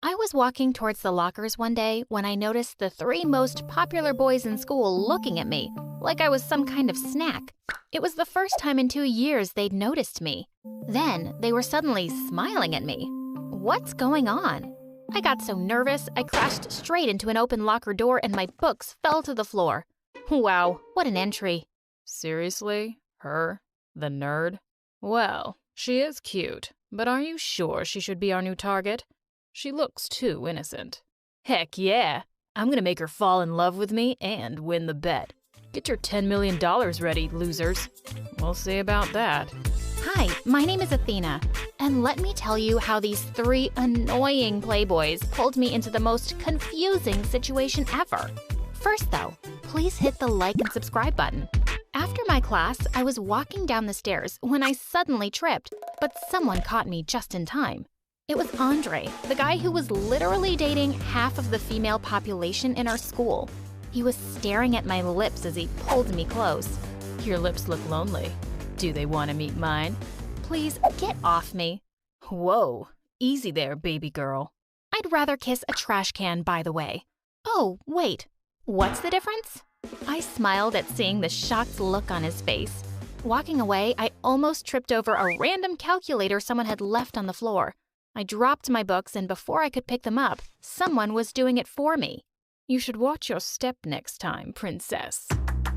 I was walking towards the lockers one day when I noticed the three most popular boys in school looking at me like I was some kind of snack. It was the first time in 2 years they'd noticed me. Then they were suddenly smiling at me. What's going on? I got so nervous, I crashed straight into an open locker door and my books fell to the floor. Wow, what an entry. Seriously? Her? The nerd? Well, she is cute, but are you sure she should be our new target? She looks too innocent. Heck yeah! I'm gonna make her fall in love with me and win the bet. Get your $10 million ready, losers. We'll see about that. Hi, my name is Athena, and let me tell you how these three annoying playboys pulled me into the most confusing situation ever. First though, please hit the like and subscribe button. After my class, I was walking down the stairs when I suddenly tripped, but someone caught me just in time. It was Andre, the guy who was literally dating half of the female population in our school. He was staring at my lips as he pulled me close. Your lips look lonely. Do they want to meet mine? Please, get off me. Whoa, easy there, baby girl. I'd rather kiss a trash can, by the way. Oh, wait, what's the difference? I smiled at seeing the shocked look on his face. Walking away, I almost tripped over a random calculator someone had left on the floor. I dropped my books, and before I could pick them up, someone was doing it for me. You should watch your step next time, princess.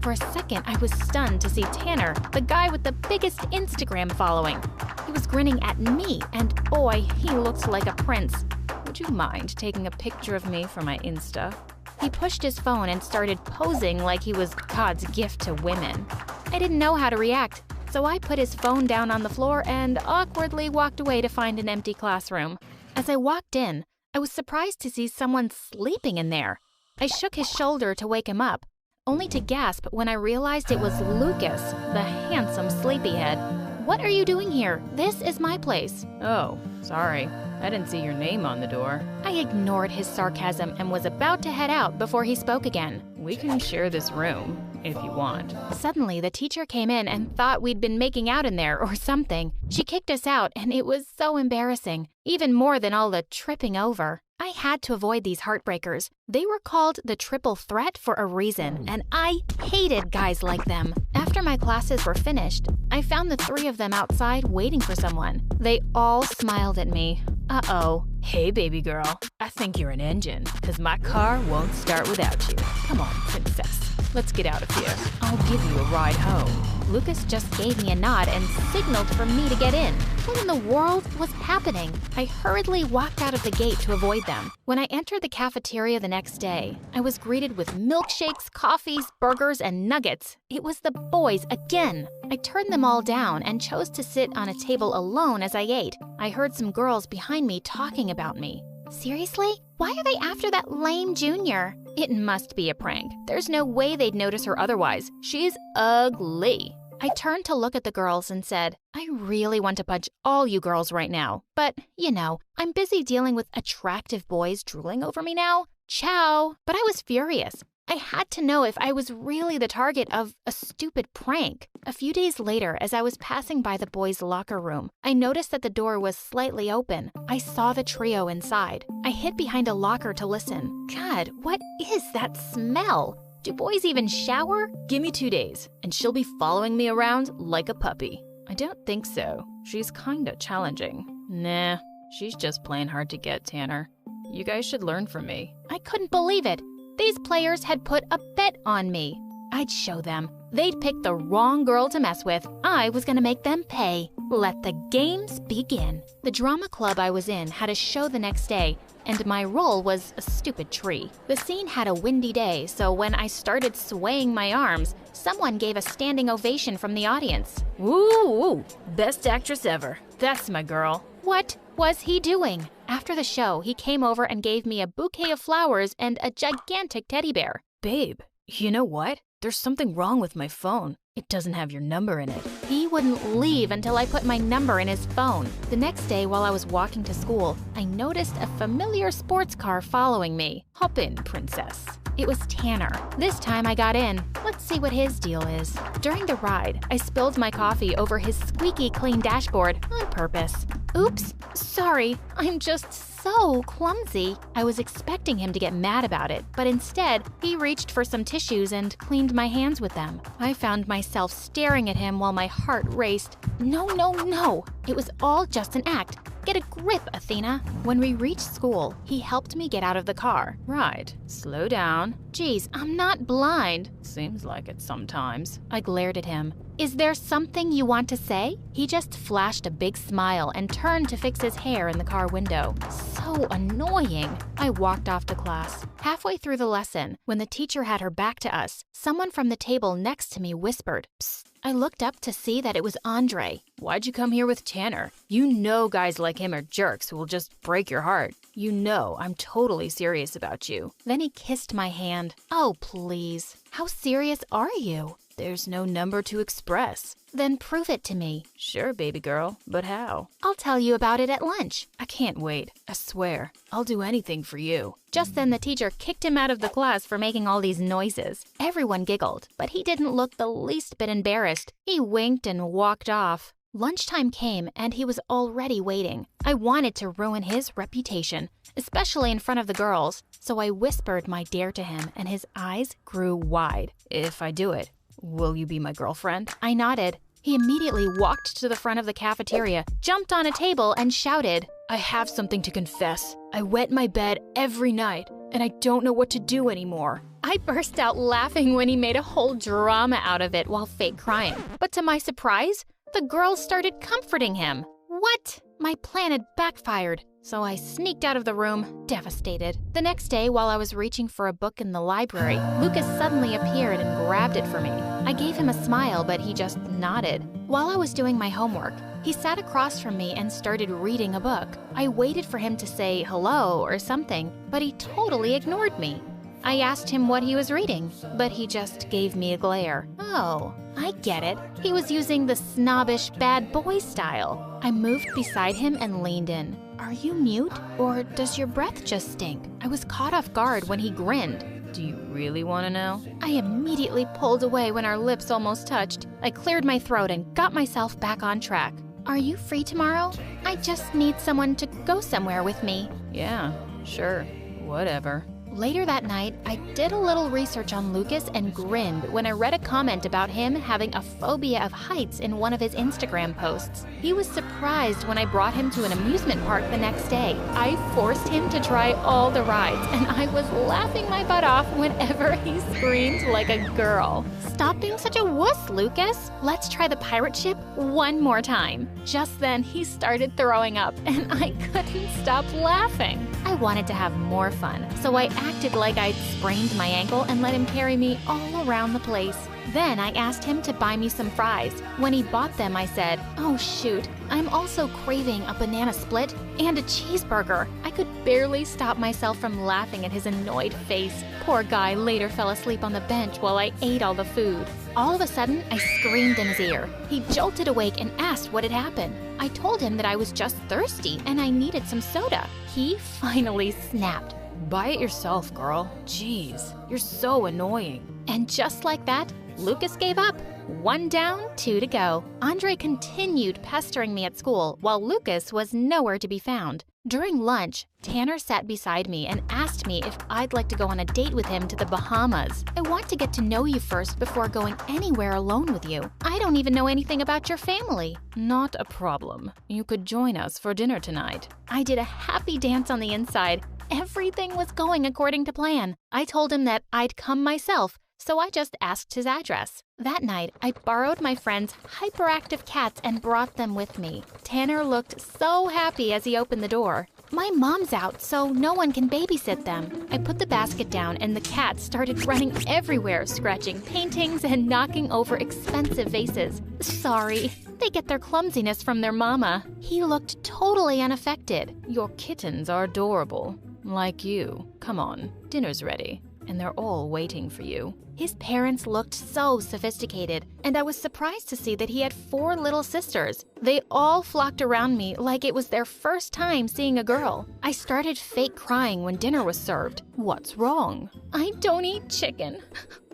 For a second, I was stunned to see Tanner, the guy with the biggest Instagram following. He was grinning at me, and boy, he looked like a prince. Would you mind taking a picture of me for my Insta? He pushed his phone and started posing like he was God's gift to women. I didn't know how to react, so I put his phone down on the floor and awkwardly walked away to find an empty classroom. As I walked in, I was surprised to see someone sleeping in there. I shook his shoulder to wake him up, only to gasp when I realized it was Lucas, the handsome sleepyhead. What are you doing here? This is my place. Oh, sorry. I didn't see your name on the door. I ignored his sarcasm and was about to head out before he spoke again. We can share this room, if you want. Suddenly, the teacher came in and thought we'd been making out in there or something. She kicked us out, and it was so embarrassing, even more than all the tripping over. I had to avoid these heartbreakers. They were called the triple threat for a reason, and I hated guys like them. After my classes were finished, I found the three of them outside waiting for someone. They all smiled at me. Uh-oh. Hey, baby girl. I think you're an engine, because my car won't start without you. Come on, princess. Let's get out of here. I'll give you a ride home. Lucas just gave me a nod and signaled for me to get in. What in the world was happening? I hurriedly walked out of the gate to avoid them. When I entered the cafeteria the next day, I was greeted with milkshakes, coffees, burgers, and nuggets. It was the boys again. I turned them all down and chose to sit on a table alone as I ate. I heard some girls behind me talking about me. Seriously? Why are they after that lame junior? It must be a prank. There's no way they'd notice her otherwise. She's ugly. I turned to look at the girls and said, I really want to punch all you girls right now. But, you know, I'm busy dealing with attractive boys drooling over me now. Ciao. But I was furious. I had to know if I was really the target of a stupid prank. A few days later, as I was passing by the boys' locker room, I noticed that the door was slightly open. I saw the trio inside. I hid behind a locker to listen. God, what is that smell? Do boys even shower? Give me 2 days, and she'll be following me around like a puppy. I don't think so. She's kinda challenging. Nah, she's just playing hard to get, Tanner. You guys should learn from me. I couldn't believe it. These players had put a bet on me. I'd show them. They'd picked the wrong girl to mess with. I was gonna make them pay. Let the games begin. The drama club I was in had a show the next day, and my role was a stupid tree. The scene had a windy day, so when I started swaying my arms, someone gave a standing ovation from the audience. Woo! Best actress ever. That's my girl. What was he doing? After the show, he came over and gave me a bouquet of flowers and a gigantic teddy bear. Babe, you know what? There's something wrong with my phone. It doesn't have your number in it. He wouldn't leave until I put my number in his phone. The next day, while I was walking to school, I noticed a familiar sports car following me. Hop in, princess. It was Tanner. This time I got in. Let's see what his deal is. During the ride, I spilled my coffee over his squeaky clean dashboard on purpose. Oops, sorry, I'm just so clumsy. I was expecting him to get mad about it, but instead, he reached for some tissues and cleaned my hands with them. I found myself staring at him while my heart raced. No, no, no! It was all just an act. Get a grip, Athena. When we reached school, he helped me get out of the car. Right. Slow down. Geez, I'm not blind. Seems like it sometimes. I glared at him. Is there something you want to say? He just flashed a big smile and turned to fix his hair in the car window. So annoying. I walked off to class. Halfway through the lesson, when the teacher had her back to us, someone from the table next to me whispered, "Psst." I looked up to see that it was Andre. Why'd you come here with Tanner? You know guys like him are jerks who will just break your heart. You know I'm totally serious about you. Then he kissed my hand. Oh, please. How serious are you? There's no number to express. Then prove it to me. Sure, baby girl, but how? I'll tell you about it at lunch. I can't wait. I swear. I'll do anything for you. Just then the teacher kicked him out of the class for making all these noises. Everyone giggled, but he didn't look the least bit embarrassed. He winked and walked off. Lunchtime came and he was already waiting. I wanted to ruin his reputation, especially in front of the girls, so I whispered my dare to him and his eyes grew wide. If I do it, will you be my girlfriend? I nodded. He immediately walked to the front of the cafeteria, jumped on a table, and shouted, I have something to confess. I wet my bed every night, and I don't know what to do anymore. I burst out laughing when he made a whole drama out of it while fake crying. But to my surprise, the girls started comforting him. What? My plan had backfired, so I sneaked out of the room, devastated. The next day, while I was reaching for a book in the library, Lucas suddenly appeared and grabbed it for me. I gave him a smile, but he just nodded. While I was doing my homework, he sat across from me and started reading a book. I waited for him to say hello or something, but he totally ignored me. I asked him what he was reading, but he just gave me a glare. Oh, I get it. He was using the snobbish bad boy style. I moved beside him and leaned in. Are you mute, or does your breath just stink? I was caught off guard when he grinned. Do you really want to know? I immediately pulled away when our lips almost touched. I cleared my throat and got myself back on track. Are you free tomorrow? I just need someone to go somewhere with me. Yeah, sure, whatever. Later that night, I did a little research on Lucas and grinned when I read a comment about him having a phobia of heights in one of his Instagram posts. He was surprised when I brought him to an amusement park the next day. I forced him to try all the rides, and I was laughing my butt off whenever he screamed like a girl. Stop being such a wuss, Lucas. Let's try the pirate ship one more time. Just then, he started throwing up, and I couldn't stop laughing. I wanted to have more fun, so I acted like I'd sprained my ankle and let him carry me all around the place. Then I asked him to buy me some fries. When he bought them, I said, oh shoot, I'm also craving a banana split and a cheeseburger. I could barely stop myself from laughing at his annoyed face. Poor guy later fell asleep on the bench while I ate all the food. All of a sudden, I screamed in his ear. He jolted awake and asked what had happened. I told him that I was just thirsty and I needed some soda. He finally snapped. Buy it yourself, girl. Jeez, you're so annoying. And just like that, Lucas gave up. 1 down, 2 to go. Andre continued pestering me at school while Lucas was nowhere to be found. During lunch, Tanner sat beside me and asked me if I'd like to go on a date with him to the Bahamas. I want to get to know you first before going anywhere alone with you. I don't even know anything about your family. Not a problem. You could join us for dinner tonight. I did a happy dance on the inside. Everything was going according to plan. I told him that I'd come myself, so I just asked his address. That night, I borrowed my friend's hyperactive cats and brought them with me. Tanner looked so happy as he opened the door. My mom's out, so no one can babysit them. I put the basket down and the cats started running everywhere, scratching paintings and knocking over expensive vases. Sorry, they get their clumsiness from their mama. He looked totally unaffected. Your kittens are adorable. Like you. Come on, dinner's ready. And they're all waiting for you. His parents looked so sophisticated, and I was surprised to see that he had 4 little sisters. They all flocked around me like it was their first time seeing a girl. I started fake crying when dinner was served. What's wrong? I don't eat chicken.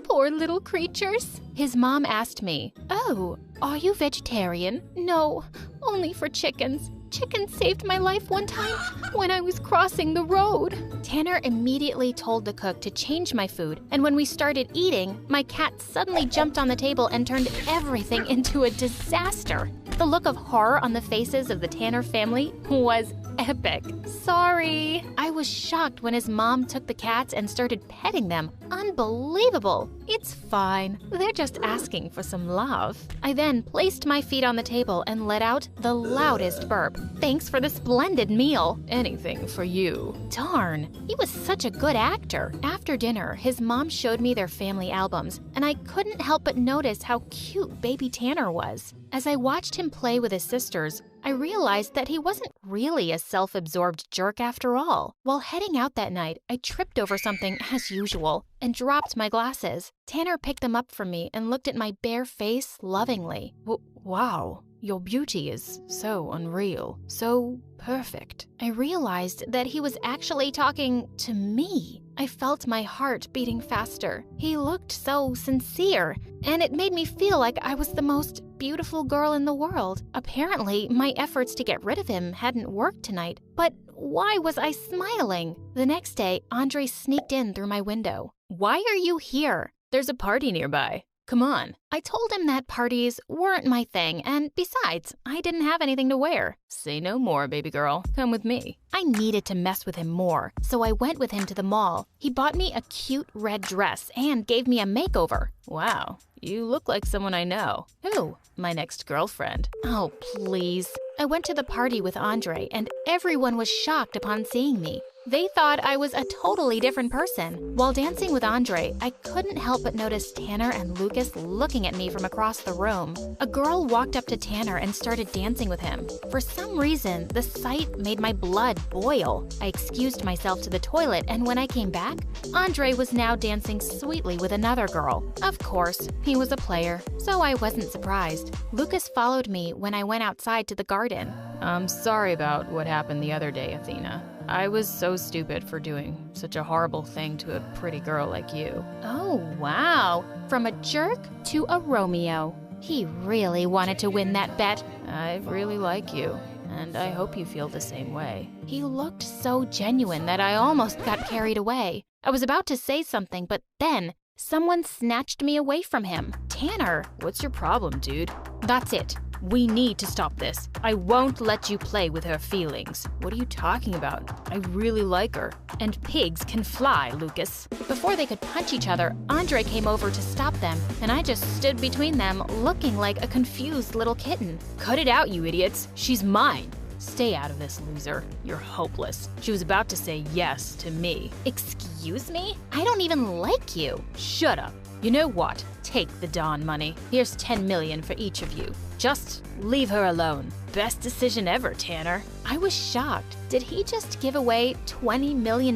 Poor little creatures. His mom asked me, oh, are you vegetarian? No, only for chickens. Chickens saved my life one time when I was crossing the road. Tanner immediately told the cook to change my food, and when we started eating, my cat suddenly jumped on the table and turned everything into a disaster. The look of horror on the faces of the Tanner family was epic. Sorry. I was shocked when his mom took the cats and started petting them. Unbelievable. It's fine. They're just asking for some love. I then placed my feet on the table and let out the loudest burp. Thanks for the splendid meal. Anything for you. Darn, he was such a good actor. After dinner, his mom showed me their family albums, and I couldn't help but notice how cute baby Tanner was. As I watched him play with his sisters, I realized that he wasn't really a self-absorbed jerk after all. While heading out that night, I tripped over something as usual and dropped my glasses. Tanner picked them up from me and looked at my bare face lovingly. Wow, your beauty is so unreal, so perfect. I realized that he was actually talking to me. I felt my heart beating faster. He looked so sincere, and it made me feel like I was the most beautiful girl in the world. Apparently, my efforts to get rid of him hadn't worked tonight, but why was I smiling? The next day, Andre sneaked in through my window. Why are you here? There's a party nearby. Come on. I told him that parties weren't my thing, and besides, I didn't have anything to wear. Say no more, baby girl. Come with me. I needed to mess with him more, so I went with him to the mall. He bought me a cute red dress and gave me a makeover. Wow, you look like someone I know. Who? My next girlfriend. Oh, please. I went to the party with Andre, and everyone was shocked upon seeing me. They thought I was a totally different person. While dancing with Andre, I couldn't help but notice Tanner and Lucas looking at me from across the room. A girl walked up to Tanner and started dancing with him. For some reason, the sight made my blood boil. I excused myself to the toilet, and when I came back, Andre was now dancing sweetly with another girl. Of course, he was a player, so I wasn't surprised. Lucas followed me when I went outside to the garden. I'm sorry about what happened the other day, Athena. I was so stupid for doing such a horrible thing to a pretty girl like you. Oh, wow. From a jerk to a Romeo. He really wanted to win that bet. I really like you, and I hope you feel the same way. He looked so genuine that I almost got carried away. I was about to say something, but then someone snatched me away from him. Tanner. What's your problem, dude? That's it. We need to stop this. I won't let you play with her feelings. What are you talking about? I really like her. And pigs can fly, Lucas. Before they could punch each other, Andre came over to stop them, and I just stood between them, looking like a confused little kitten. Cut it out, you idiots. She's mine. Stay out of this, loser. You're hopeless. She was about to say yes to me. Excuse me? I don't even like you. Shut up. You know what? Take the Dawn money. Here's 10 million for each of you. Just leave her alone. Best decision ever, Tanner. I was shocked. Did he just give away $20 million?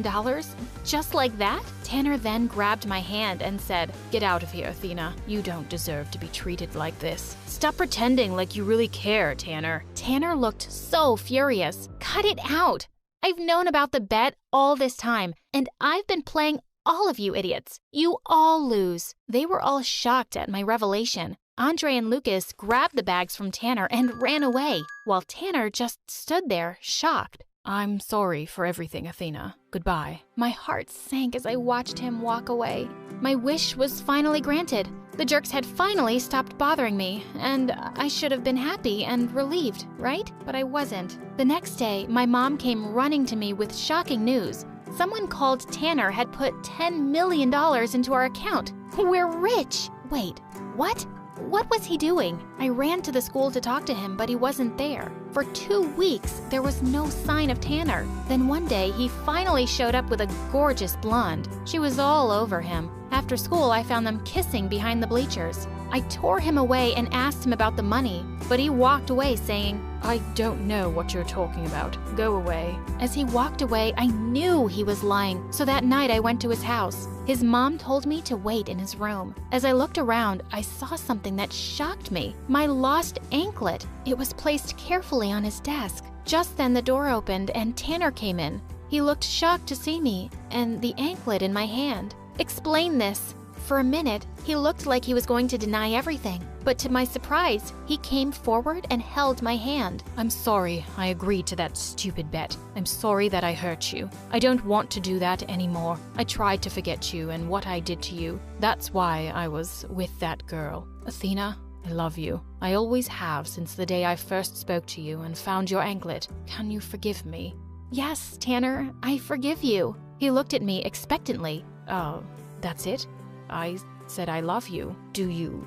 Just like that? Tanner then grabbed my hand and said, "Get out of here, Athena. You don't deserve to be treated like this. Stop pretending like you really care, Tanner." Tanner looked so furious. Cut it out. I've known about the bet all this time, and I've been playing all of you idiots. You all lose. They were all shocked at my revelation. Andre and Lucas grabbed the bags from Tanner and ran away, while Tanner just stood there, shocked. I'm sorry for everything, Athena. Goodbye. My heart sank as I watched him walk away. My wish was finally granted. The jerks had finally stopped bothering me, and I should have been happy and relieved, right? But I wasn't. The next day, my mom came running to me with shocking news. Someone called Tanner had put $10 million into our account. We're rich! Wait, what? What was he doing? I ran to the school to talk to him, but he wasn't there. For 2 weeks, there was no sign of Tanner. Then one day, he finally showed up with a gorgeous blonde. She was all over him. After school, I found them kissing behind the bleachers. I tore him away and asked him about the money, but he walked away saying, "I don't know what you're talking about. Go away." As he walked away, I knew he was lying, so that night I went to his house. His mom told me to wait in his room. As I looked around, I saw something that shocked me. My lost anklet. It was placed carefully on his desk. Just then the door opened and Tanner came in. He looked shocked to see me and the anklet in my hand. "Explain this," For a minute, he looked like he was going to deny everything. But to my surprise, he came forward and held my hand. I'm sorry I agreed to that stupid bet. I'm sorry that I hurt you. I don't want to do that anymore. I tried to forget you and what I did to you. That's why I was with that girl. Athena, I love you. I always have since the day I first spoke to you and found your anklet. Can you forgive me? Yes, Tanner, I forgive you. He looked at me expectantly. Oh, that's it? I said I love you. Do you,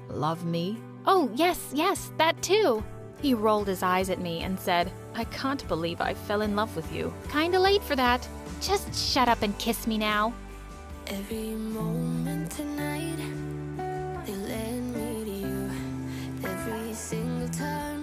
love me? Oh, yes, that too. He rolled his eyes at me and said, I can't believe I fell in love with you. Kinda late for that. Just shut up and kiss me now. Every moment tonight, they led me to you. Every single time